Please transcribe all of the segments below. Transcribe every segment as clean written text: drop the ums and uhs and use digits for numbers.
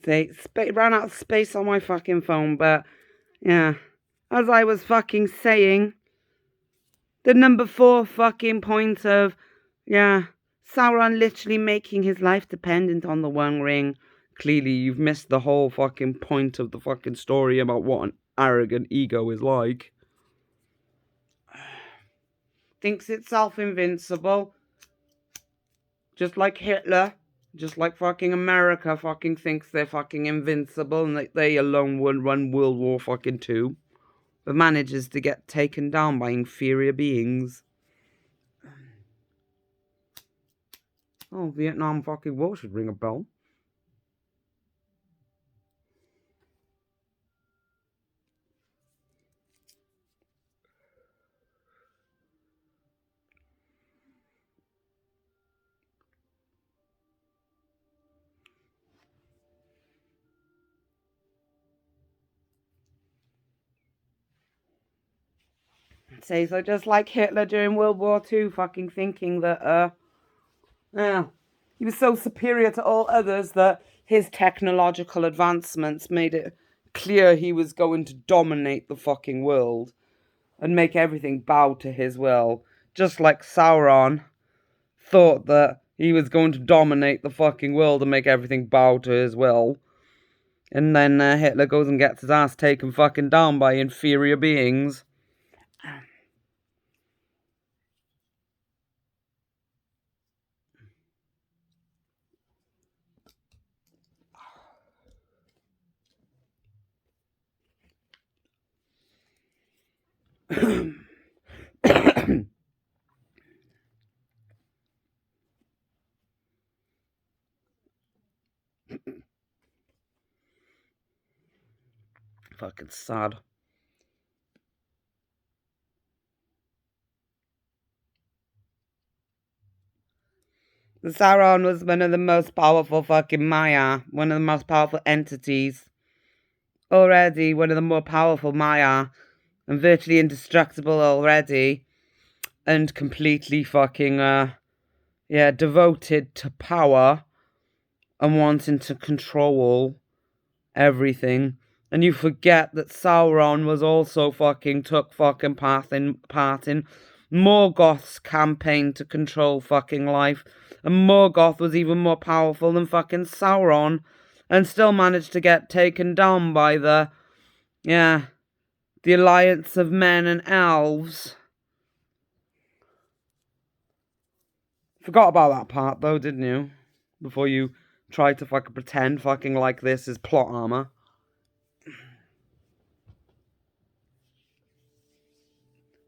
See, ran out of space on my fucking phone, but yeah. As I was fucking saying, the number 4 fucking point of, Sauron literally making his life dependent on the One Ring. Clearly, you've missed the whole fucking point of the fucking story about what an arrogant ego is like. Thinks itself invincible. Just like Hitler. Just like fucking America fucking thinks they're fucking invincible and that they alone would run World War fucking 2. But manages to get taken down by inferior beings. Oh, Vietnam fucking War should ring a bell. Say so, just like Hitler during World War II, fucking thinking that, he was so superior to all others that his technological advancements made it clear he was going to dominate the fucking world and make everything bow to his will. Just like Sauron thought that he was going to dominate the fucking world and make everything bow to his will. And then Hitler goes and gets his ass taken fucking down by inferior beings. Fucking sad. Sauron was one of the most powerful fucking Maya, one of the most powerful entities. Already one of the more powerful Maya, and virtually indestructible already, and completely fucking, devoted to power and wanting to control everything. And you forget that Sauron was also took fucking part in Morgoth's campaign to control fucking life. And Morgoth was even more powerful than fucking Sauron. And still managed to get taken down by the alliance of men and elves. Forgot about that part though, didn't you? Before you tried to fucking pretend fucking like this is plot armor.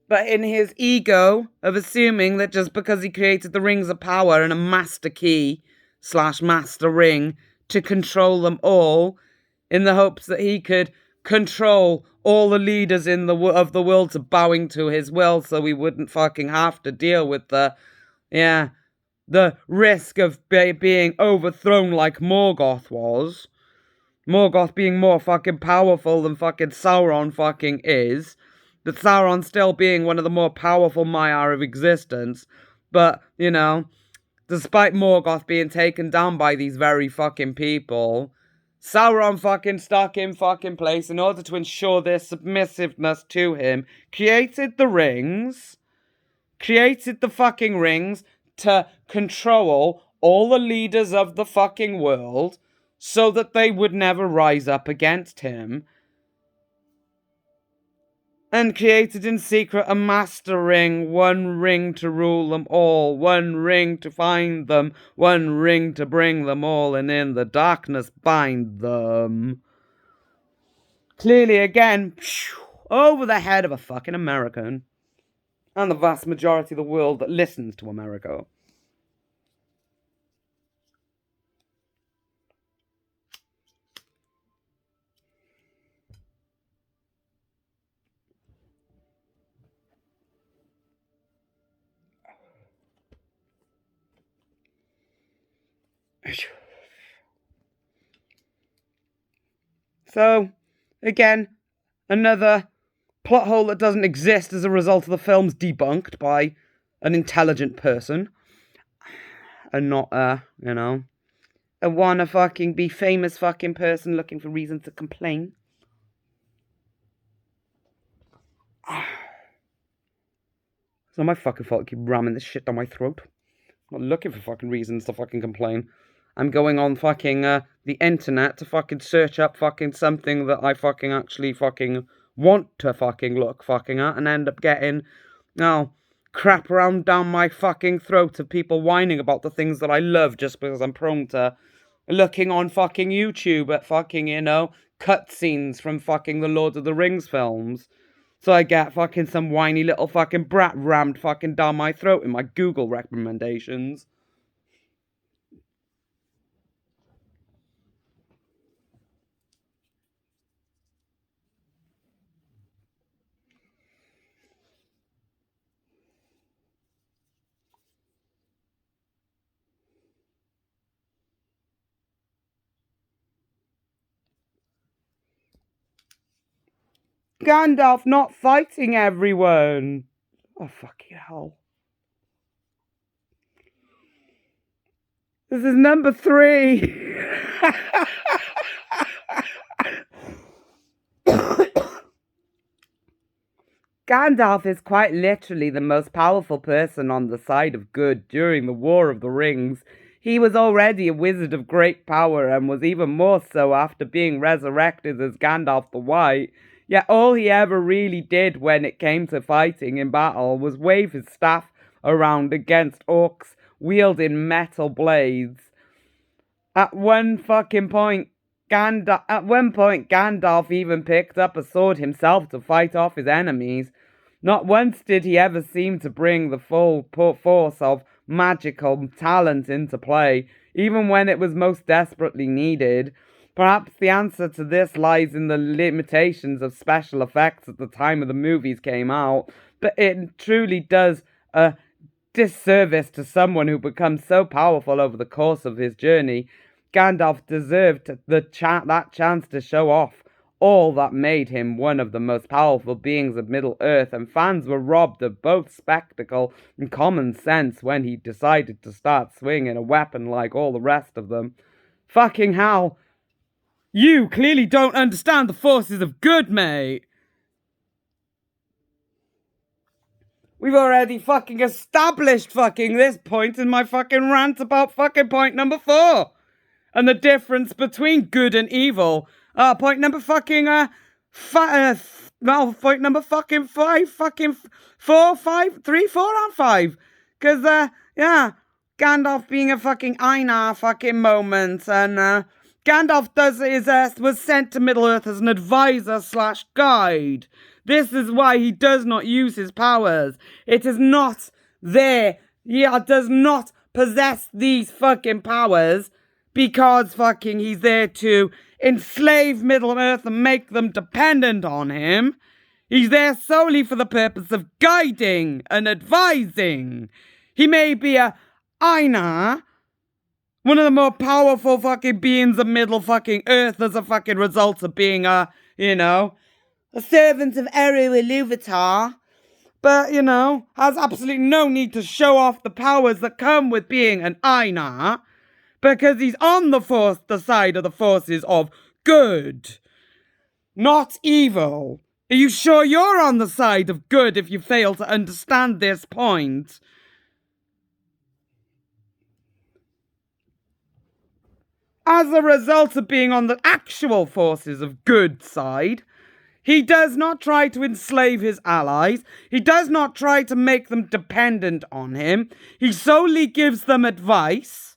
But in his ego of assuming that just because he created the Rings of Power and a Master Key / Master Ring to control them all, in the hopes that he could control all the leaders of the world to bowing to his will, so we wouldn't fucking have to deal with the risk of being overthrown like Morgoth was. Morgoth being more fucking powerful than fucking Sauron fucking is. But Sauron still being one of the more powerful Maiar of existence. But, despite Morgoth being taken down by these very fucking people, Sauron fucking stuck in fucking place in order to ensure their submissiveness to him, created the fucking rings to control all the leaders of the fucking world so that they would never rise up against him. And created in secret a master ring, one ring to rule them all, one ring to find them, one ring to bring them all, and in the darkness bind them. Clearly, again, over the head of a fucking American. And the vast majority of the world that listens to America. So, again, another plot hole that doesn't exist as a result of the film's debunked by an intelligent person. and not you know, a wanna fucking be famous fucking person looking for reasons to complain. It's not my fucking fault I keep ramming this shit down my throat. I'm not looking for fucking reasons to fucking complain. I'm going on fucking the internet to fucking search up fucking something that I fucking actually fucking want to fucking look fucking at, and end up getting, crap around down my fucking throat of people whining about the things that I love just because I'm prone to looking on fucking YouTube at fucking, cutscenes from fucking the Lord of the Rings films. So I get fucking some whiny little fucking brat rammed fucking down my throat in my Google recommendations. Gandalf not fighting everyone. Oh, fucking hell. This is number 3. Gandalf is quite literally the most powerful person on the side of good during the War of the Rings. He was already a wizard of great power and was even more so after being resurrected as Gandalf the White. Yet all he ever really did when it came to fighting in battle was wave his staff around against orcs wielding metal blades. At one point, Gandalf even picked up a sword himself to fight off his enemies. Not once did he ever seem to bring the full force of magical talent into play, even when it was most desperately needed. Perhaps the answer to this lies in the limitations of special effects at the time of the movies came out, but it truly does a disservice to someone who becomes so powerful over the course of his journey. Gandalf deserved that chance to show off all that made him one of the most powerful beings of Middle-earth, and fans were robbed of both spectacle and common sense when he decided to start swinging a weapon like all the rest of them. Fucking hell. You clearly don't understand the forces of good, mate. We've already fucking established fucking this point in my fucking rant about fucking point number 4. And the difference between good and evil. Point number fucking, point number fucking 5, fucking 4, 5, 3, 4 and 5. Cause, Gandalf being a fucking Einar fucking moment, and, Gandalf was sent to Middle-earth as an advisor/guide. This is why he does not use his powers. It is not there. He does not possess these fucking powers because fucking he's there to enslave Middle-earth and make them dependent on him. He's there solely for the purpose of guiding and advising. He may be a Einar, one of the more powerful fucking beings of Middle fucking Earth as a fucking result of being a servant of Eru Iluvatar, but, has absolutely no need to show off the powers that come with being an Einar, because he's on the side of the forces of good, not evil. Are you sure you're on the side of good if you fail to understand this point? As a result of being on the actual forces of good side, he does not try to enslave his allies. He does not try to make them dependent on him. He solely gives them advice.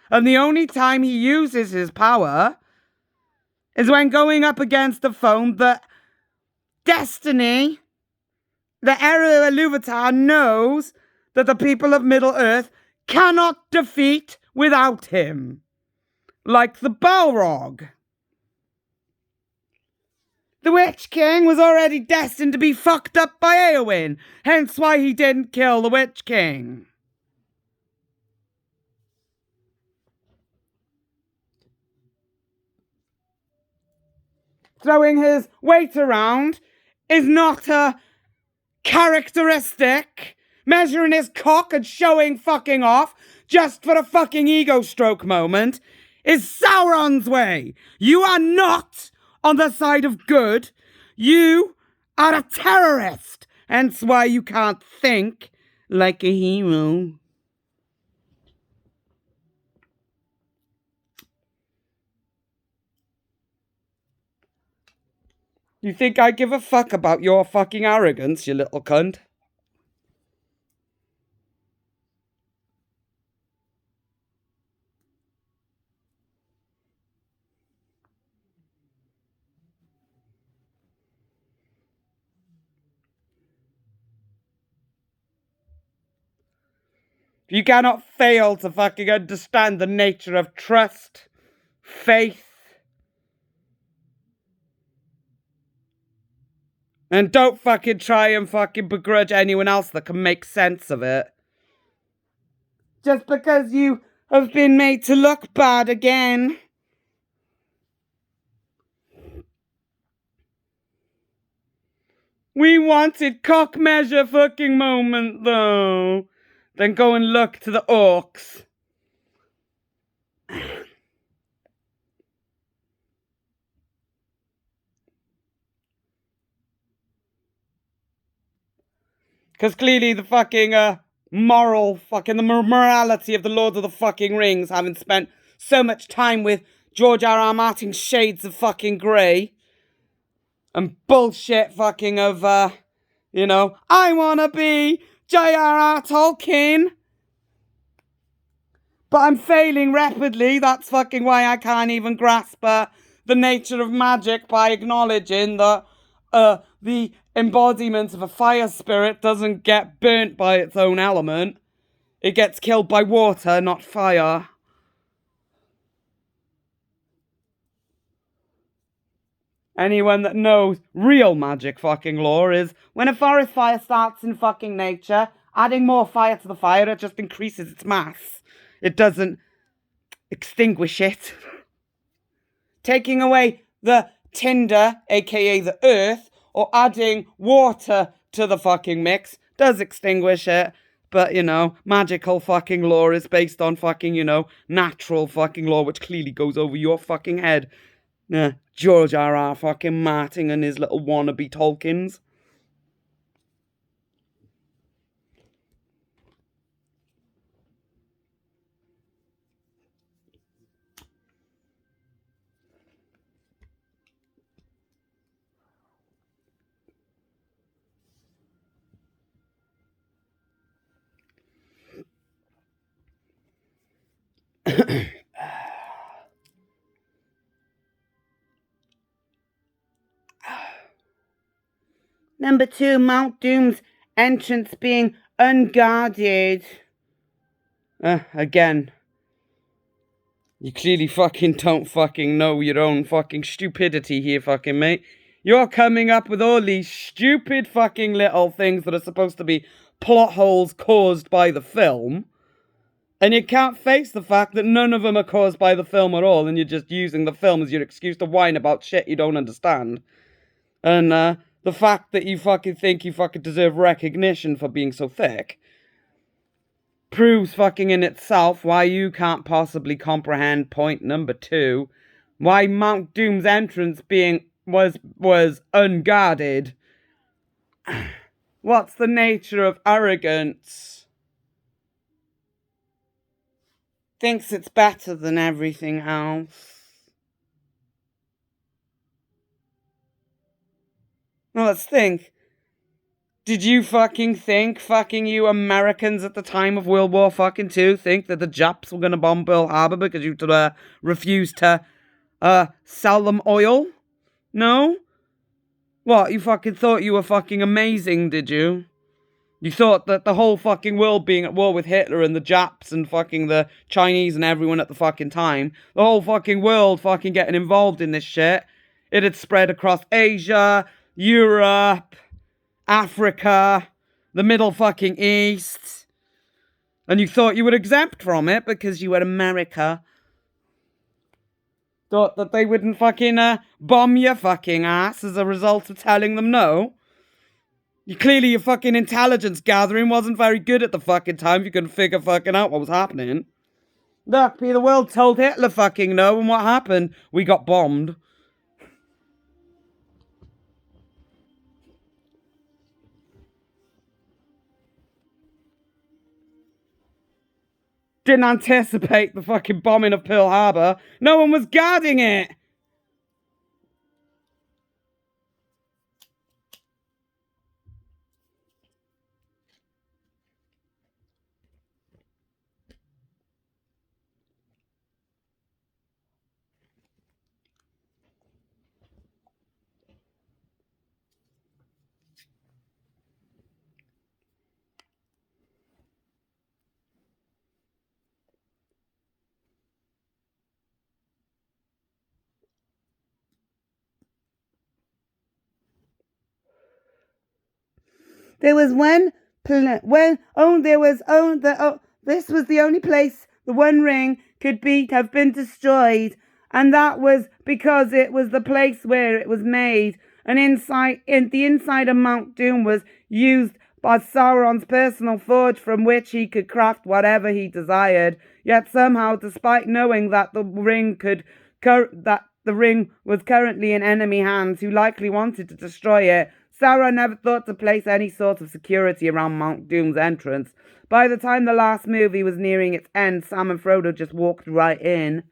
And the only time he uses his power is when going up against a foe that Destiny, the Eru Iluvatar, knows that the people of Middle-earth cannot defeat without him. Like the Balrog. The Witch King was already destined to be fucked up by Eowyn, hence why he didn't kill the Witch King. Throwing his weight around is not a characteristic. Measuring his cock and showing fucking off just for a fucking ego stroke moment, is Sauron's way. You are not on the side of good. You are a terrorist. Hence why you can't think like a hero. You think I give a fuck about your fucking arrogance, you little cunt? You cannot fail to fucking understand the nature of trust, faith, and don't fucking try and fucking begrudge anyone else that can make sense of it. Just because you have been made to look bad again. We wanted cock measure fucking moment though. Then go and look to the orcs. Because clearly the fucking the morality of the Lord of the fucking Rings, having spent so much time with George R.R. Martin's shades of fucking grey and bullshit fucking of, I wanna be J.R.R. Tolkien. But I'm failing rapidly. That's fucking why I can't even grasp the nature of magic by acknowledging that the embodiment of a fire spirit doesn't get burnt by its own element. It gets killed by water, not fire. Anyone that knows real magic fucking lore is when a forest fire starts in fucking nature, adding more fire to the fire, it just increases its mass. It doesn't extinguish it. Taking away the tinder, aka the earth, or adding water to the fucking mix does extinguish it. But, magical fucking lore is based on fucking, natural fucking law, which clearly goes over your fucking head. George R.R. fucking Martin and his little wannabe Tolkiens. Number 2, Mount Doom's entrance being unguarded. Again. You clearly fucking don't fucking know your own fucking stupidity here, fucking mate. You're coming up with all these stupid fucking little things that are supposed to be plot holes caused by the film. And you can't face the fact that none of them are caused by the film at all, and you're just using the film as your excuse to whine about shit you don't understand. And, the fact that you fucking think you fucking deserve recognition for being so thick proves fucking in itself why you can't possibly comprehend point number 2. Why Mount Doom's entrance was unguarded. What's the nature of arrogance? Thinks it's better than everything else. Well, let's think. Did you fucking think, you Americans at the time of World War fucking II, think that the Japs were going to bomb Pearl Harbor because you refused to sell them oil? No? What, you fucking thought you were fucking amazing, did you? You thought that the whole fucking world being at war with Hitler and the Japs and fucking the Chinese and everyone at the fucking time, the whole fucking world fucking getting involved in this shit, it had spread across Asia, Europe, Africa, the Middle fucking East, and you thought you were exempt from it because you were America. Thought that they wouldn't fucking bomb your fucking ass as a result of telling them no. Clearly your fucking intelligence gathering wasn't very good at the fucking time if you couldn't figure fucking out what was happening. Look, the world told Hitler fucking no, and what happened? We got bombed. Didn't anticipate the fucking bombing of Pearl Harbor. No one was guarding it. There was this was the only place the One Ring could have been destroyed, and that was because it was the place where it was made. And the inside of Mount Doom was used by Sauron's personal forge from which he could craft whatever he desired. Yet somehow, despite knowing that the ring was currently in enemy hands who likely wanted to destroy it, Sauron never thought to place any sort of security around Mount Doom's entrance. By the time the last movie was nearing its end, Sam and Frodo just walked right in.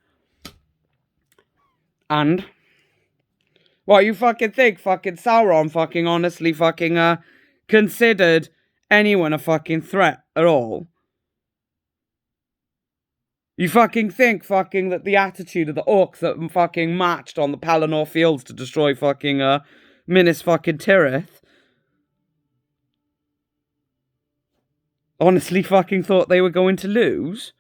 And? What, you fucking think fucking Sauron fucking honestly fucking considered anyone a fucking threat at all? You fucking think fucking that the attitude of the orcs that fucking marched on the Pelennor fields to destroy fucking Minas fucking Tirith honestly fucking thought they were going to lose?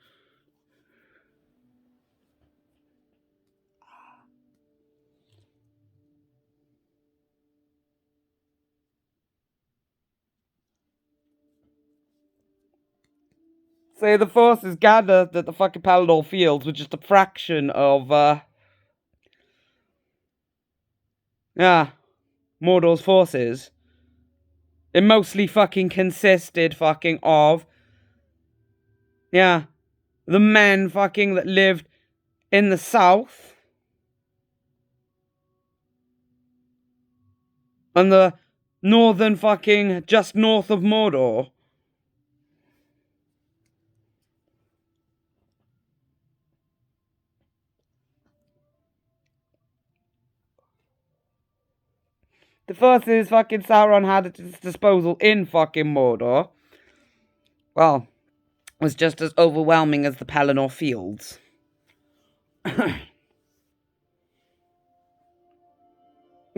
So the forces gathered that the fucking Pelennor fields were just a fraction of Mordor's forces. It mostly fucking consisted fucking of the men fucking that lived in the south and the northern fucking just north of Mordor. The forces fucking Sauron had at his disposal in fucking Mordor, well, was just as overwhelming as the Pelennor fields. You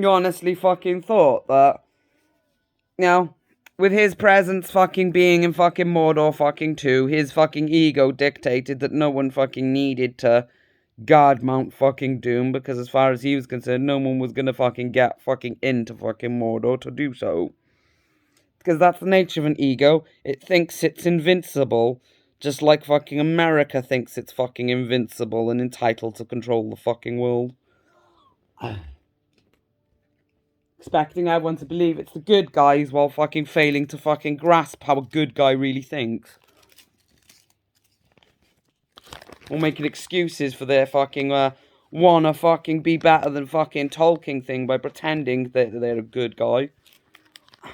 honestly fucking thought that, with his presence fucking being in fucking Mordor fucking too, his fucking ego dictated that no one fucking needed to guard Mount fucking Doom, because as far as he was concerned, no one was gonna fucking get fucking into fucking Mordor to do so. Because that's the nature of an ego. It thinks it's invincible, just like fucking America thinks it's fucking invincible and entitled to control the fucking world. Expecting everyone to believe it's the good guys while fucking failing to fucking grasp how a good guy really thinks. Or making excuses for their fucking wanna fucking be better than fucking Tolkien thing by pretending that they're a good guy.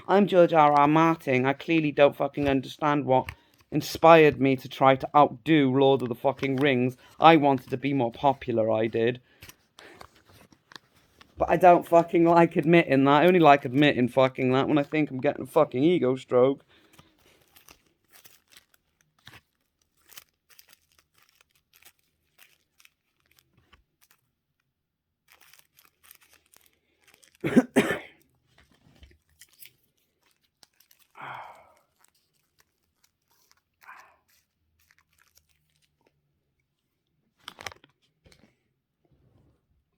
I'm George R.R. Martin. I clearly don't fucking understand what inspired me to try to outdo Lord of the fucking Rings. I wanted to be more popular, I did. But I don't fucking like admitting that. I only like admitting fucking that when I think I'm getting a fucking ego stroke.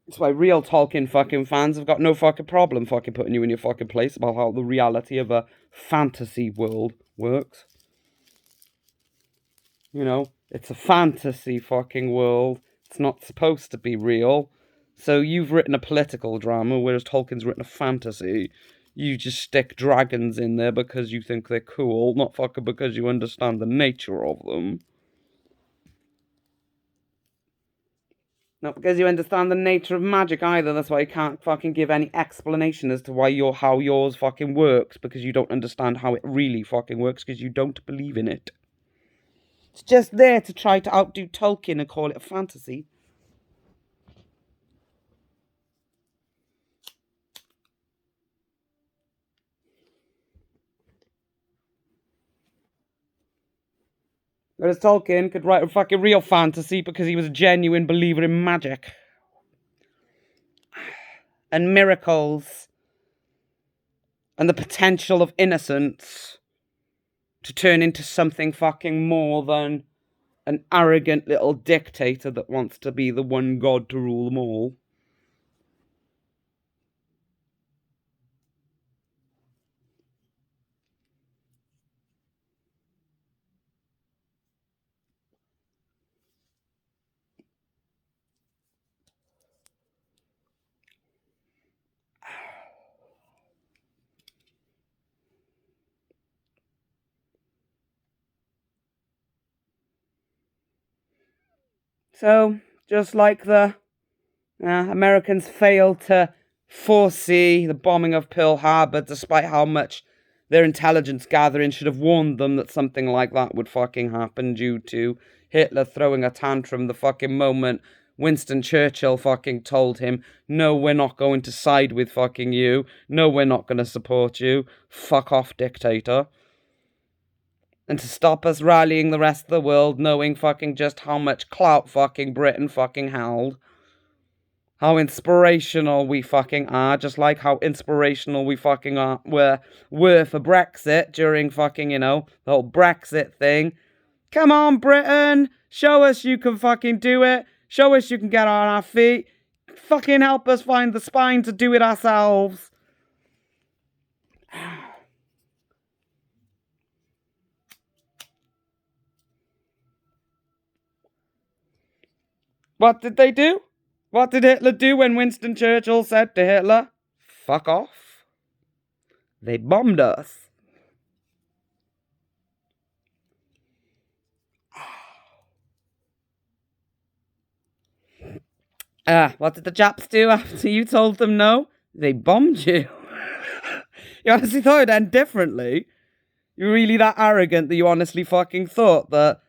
That's why real Tolkien fucking fans have got no fucking problem fucking putting you in your fucking place about how the reality of a fantasy world works. It's a fantasy fucking world. It's not supposed to be real. So you've written a political drama, whereas Tolkien's written a fantasy. You just stick dragons in there because you think they're cool, not fucking because you understand the nature of them. Not because you understand the nature of magic either. That's why you can't fucking give any explanation as to how yours fucking works, because you don't understand how it really fucking works, because you don't believe in it. It's just there to try to outdo Tolkien and call it a fantasy. Whereas Tolkien could write a fucking real fantasy because he was a genuine believer in magic. And miracles. And the potential of innocence to turn into something fucking more than an arrogant little dictator that wants to be the one god to rule them all. So, just like the Americans failed to foresee the bombing of Pearl Harbor, despite how much their intelligence gathering should have warned them that something like that would fucking happen due to Hitler throwing a tantrum the fucking moment Winston Churchill fucking told him, no, we're not going to side with fucking you. No, we're not going to support you. Fuck off, dictator. And to stop us rallying the rest of the world, knowing fucking just how much clout fucking Britain fucking held. How inspirational we fucking are, just like how inspirational we fucking were for Brexit during fucking, the whole Brexit thing. Come on, Britain! Show us you can fucking do it. Show us you can get on our feet. Fucking help us find the spine to do it ourselves. What did they do? What did Hitler do when Winston Churchill said to Hitler, fuck off? They bombed us. What did the Japs do after you told them no? They bombed you. You honestly thought it'd end differently? You're really that arrogant that you honestly fucking thought that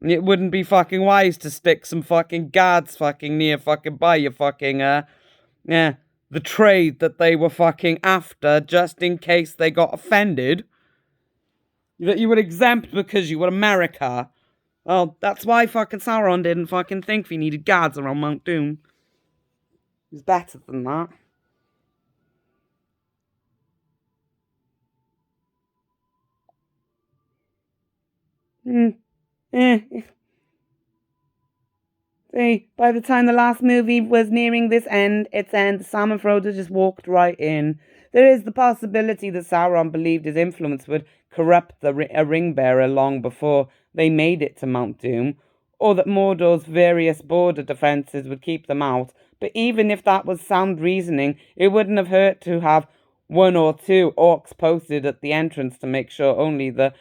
it wouldn't be fucking wise to stick some fucking guards fucking near fucking by your fucking, the trade that they were fucking after just in case they got offended? That you were exempt because you were America. Well, that's why fucking Sauron didn't fucking think we needed guards around Mount Doom. He was better than that. See, by the time the last movie was nearing its end, Sam and Frodo just walked right in. There is the possibility that Sauron believed his influence would corrupt a ring bearer long before they made it to Mount Doom, or that Mordor's various border defences would keep them out. But even if that was sound reasoning, it wouldn't have hurt to have one or two orcs posted at the entrance to make sure only the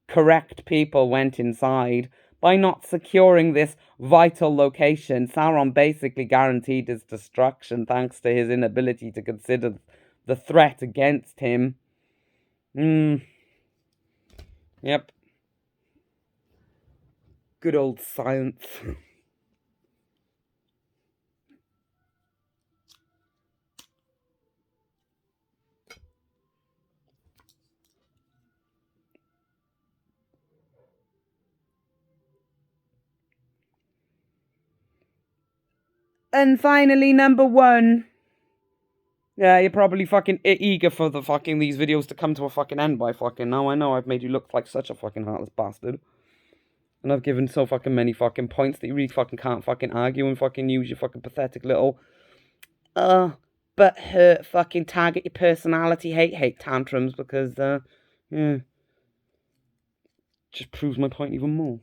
correct people went inside. By not securing this vital location, Sauron basically guaranteed his destruction thanks to his inability to consider the threat against him. Yep. Good old science. And finally, number one. Yeah, you're probably fucking eager for the fucking these videos to come to a fucking end by fucking now. I know I've made you look like such a fucking heartless bastard. And I've given so fucking many fucking points that you really fucking can't fucking argue and fucking use your fucking pathetic little but hurt fucking target your personality hate tantrums because yeah. Just proves my point even more.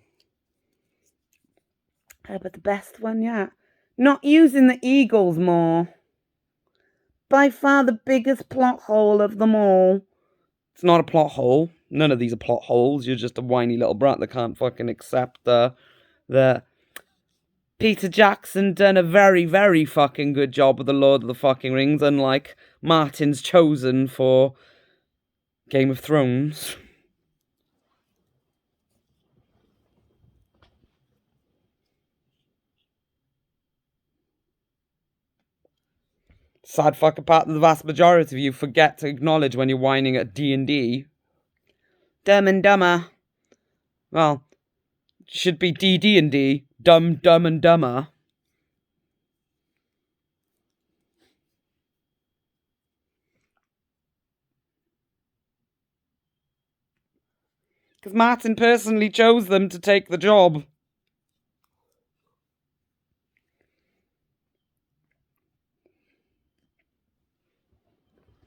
But the best one, yeah. Not using the eagles more. by far the biggest plot hole of them all. It's not a plot hole. None of these are plot holes. You're just a whiny little brat that can't fucking accept the Peter Jackson done a very, very fucking good job with the Lord of the fucking Rings, unlike Martin's chosen for Game of Thrones. Sad fucking part that the vast majority of you forget to acknowledge when you're whining at D&D. Dumb and Dumber. Well, should be DD&D. Dumb, Dumb and Dumber. Because Martin personally chose them to take the job.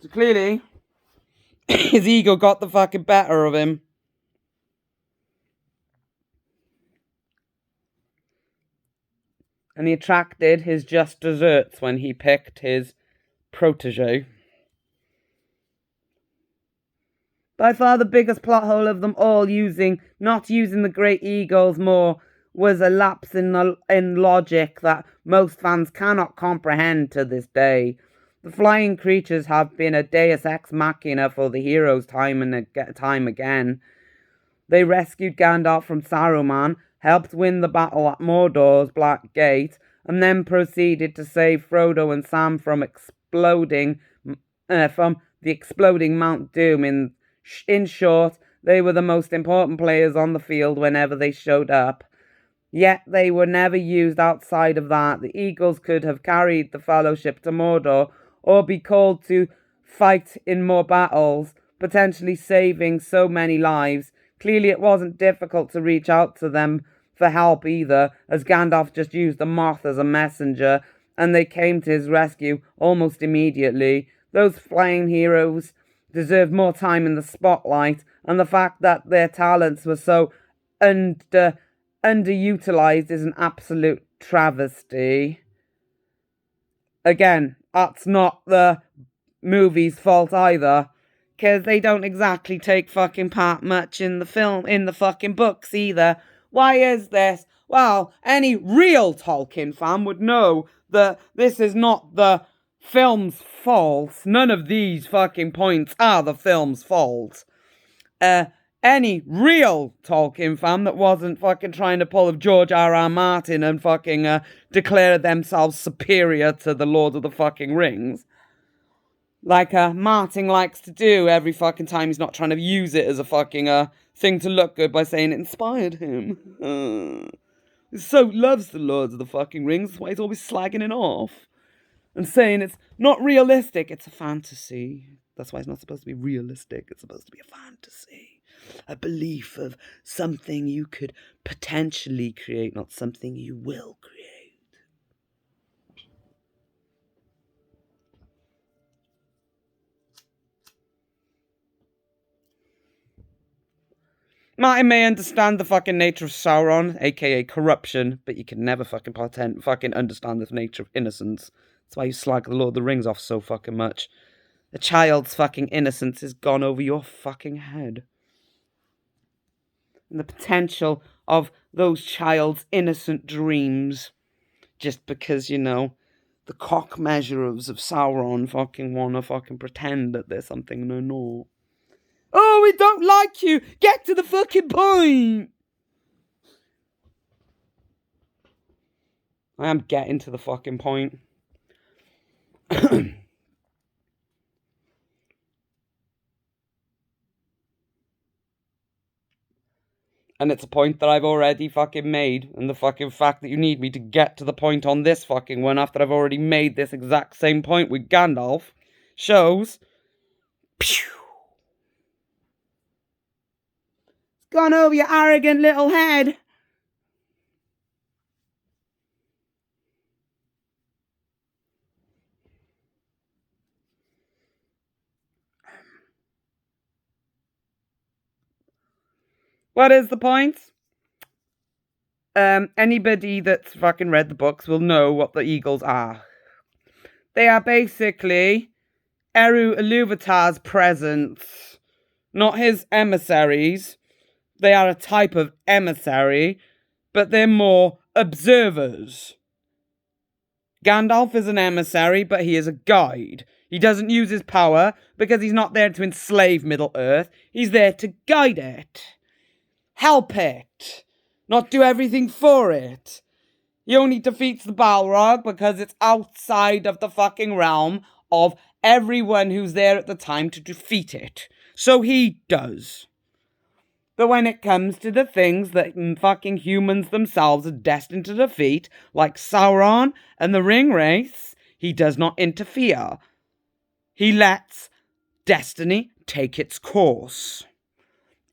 So clearly, his ego got the fucking better of him. And he attracted his just desserts when he picked his protege. By far the biggest plot hole of them all, not using the great eagles more, was a lapse in logic that most fans cannot comprehend to this day. The flying creatures have been a deus ex machina for the heroes time and time again. They rescued Gandalf from Saruman, helped win the battle at Mordor's Black Gate, and then proceeded to save Frodo and Sam from the exploding Mount Doom. In short, they were the most important players on the field whenever they showed up. Yet they were never used outside of that. The Eagles could have carried the Fellowship to Mordor, or be called to fight in more battles, potentially saving so many lives. Clearly it wasn't difficult to reach out to them for help either, as Gandalf just used the moth as a messenger, and they came to his rescue almost immediately. Those flying heroes deserve more time in the spotlight, and the fact that their talents were so underutilized is an absolute travesty. Again, that's not the movie's fault either, because they don't exactly take fucking part much in the fucking books either. Why is this? Well, any real Tolkien fan would know that this is not the film's fault. None of these fucking points are the film's fault. Any real Tolkien fan that wasn't fucking trying to pull of George R.R. Martin and fucking declare themselves superior to the Lord of the fucking Rings, like Martin likes to do every fucking time he's not trying to use it as a fucking thing to look good by saying it inspired him. He so loves the Lord of the fucking Rings, that's why he's always slagging it off and saying it's not realistic. It's a fantasy. That's why it's not supposed to be realistic. It's supposed to be a fantasy. A belief of something you could potentially create, not something you will create. Martin may understand the fucking nature of Sauron, aka corruption, but you can never fucking understand the nature of innocence. That's why you slag the Lord of the Rings off so fucking much. A child's fucking innocence is gone over your fucking head. And the potential of those child's innocent dreams, just because, the cock measurers of Sauron fucking wanna fucking pretend that there's something they're not. Oh, we don't like you! Get to the fucking point! I am getting to the fucking point. And it's a point that I've already fucking made. And the fucking fact that you need me to get to the point on this fucking one after I've already made this exact same point with Gandalf shows. Pew! It's gone over your arrogant little head. What is the point? Anybody that's fucking read the books will know what the Eagles are. They are basically Eru Iluvatar's presence, not his emissaries. They are a type of emissary, but they're more observers. Gandalf is an emissary, but he is a guide. He doesn't use his power because he's not there to enslave Middle-earth. He's there to guide it. Help it. Not do everything for it. He only defeats the Balrog because it's outside of the fucking realm of everyone who's there at the time to defeat it. So he does. But when it comes to the things that fucking humans themselves are destined to defeat, like Sauron and the Ringwraiths, he does not interfere. He lets destiny take its course.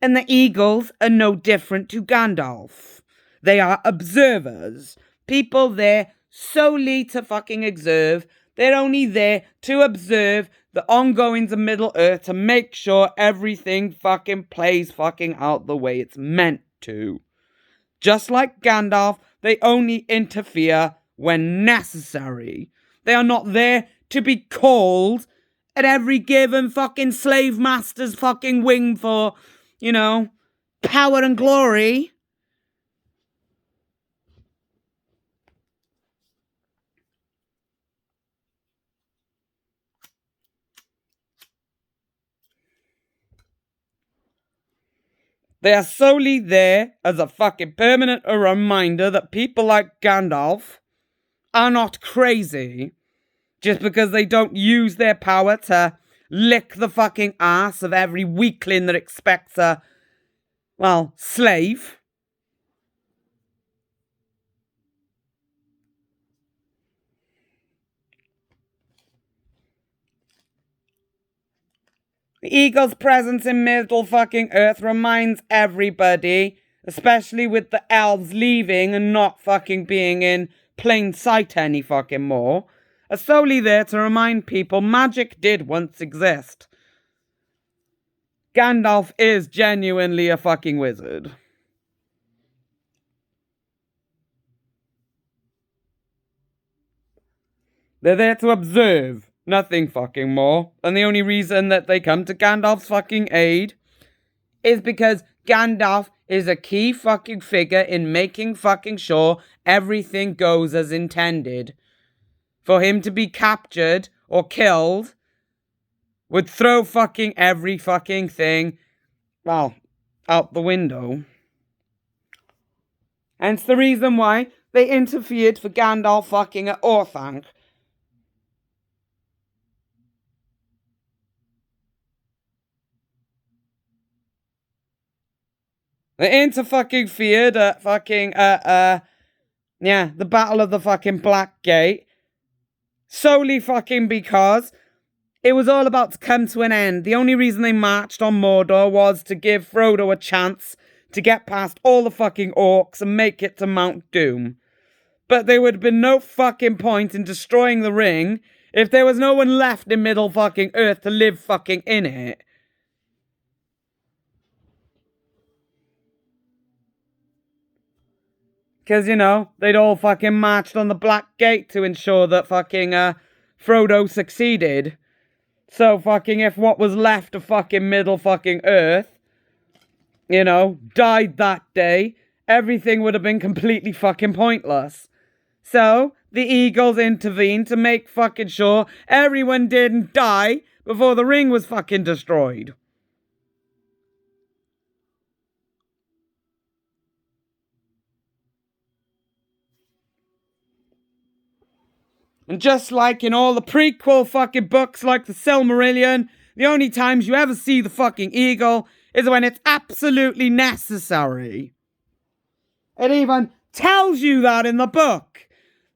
And the Eagles are no different to Gandalf. They are observers. People there solely to fucking observe. They're only there to observe the ongoings of Middle-earth to make sure everything fucking plays fucking out the way it's meant to. Just like Gandalf, they only interfere when necessary. They are not there to be called at every given fucking slave master's fucking wing for, you know, power and glory. They are solely there as a fucking permanent reminder that people like Gandalf are not crazy just because they don't use their power to lick the fucking ass of every weakling that expects a, well, slave. The Eagle's presence in Middle fucking Earth reminds everybody, especially with the elves leaving and not fucking being in plain sight any fucking more, are solely there to remind people magic did once exist. Gandalf is genuinely a fucking wizard. They're there to observe, nothing fucking more. And the only reason that they come to Gandalf's fucking aid is because Gandalf is a key fucking figure in making fucking sure everything goes as intended. For him to be captured or killed would throw fucking every fucking thing, well, out the window. And it's the reason why they interfered for Gandalf fucking at Orthanc. They interfered at fucking, the Battle of the fucking Black Gate. Solely fucking because it was all about to come to an end. The only reason they marched on Mordor was to give Frodo a chance to get past all the fucking orcs and make it to Mount Doom. But there would have been no fucking point in destroying the ring if there was no one left in Middle fucking Earth to live fucking in it. Because, you know, they'd all fucking marched on the Black Gate to ensure that fucking Frodo succeeded. So fucking if what was left of fucking Middle fucking Earth, you know, died that day, everything would have been completely fucking pointless. So the Eagles intervened to make fucking sure everyone didn't die before the ring was fucking destroyed. And just like in all the prequel fucking books like the Silmarillion, the only times you ever see the fucking eagle is when it's absolutely necessary. It even tells you that in the book.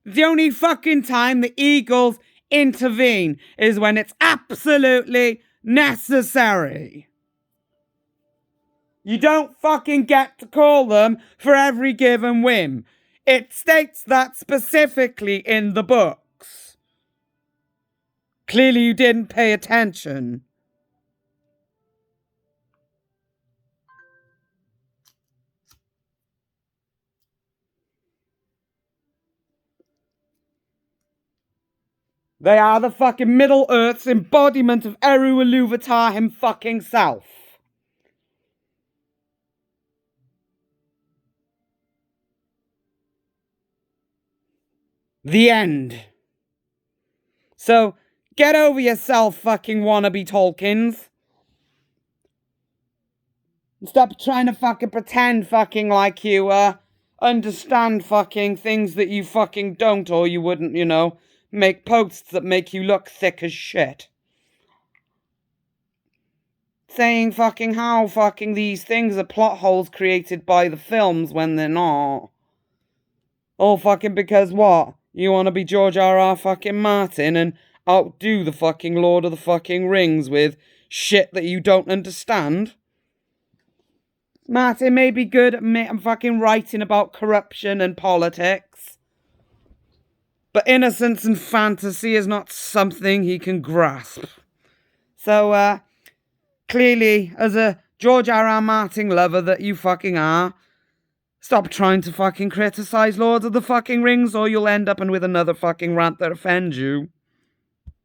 The only fucking time the eagles intervene is when it's absolutely necessary. You don't fucking get to call them for every given whim. It states that specifically in the books. Clearly you didn't pay attention. They are the fucking Middle Earth's embodiment of Eru Iluvatar him fucking self. The end. So, get over yourself, fucking wannabe Tolkiens. Stop trying to fucking pretend fucking like you, understand fucking things that you fucking don't, or you wouldn't, you know, make posts that make you look thick as shit. Saying fucking how fucking these things are plot holes created by the films when they're not. All fucking because what? You want to be George R.R. fucking Martin and outdo the fucking Lord of the fucking Rings with shit that you don't understand? Martin may be good at fucking writing about corruption and politics, but innocence and fantasy is not something he can grasp. So, clearly, as a George R.R. Martin lover that you fucking are, stop trying to fucking criticize Lord of the fucking Rings, or you'll end up with another fucking rant that offends you.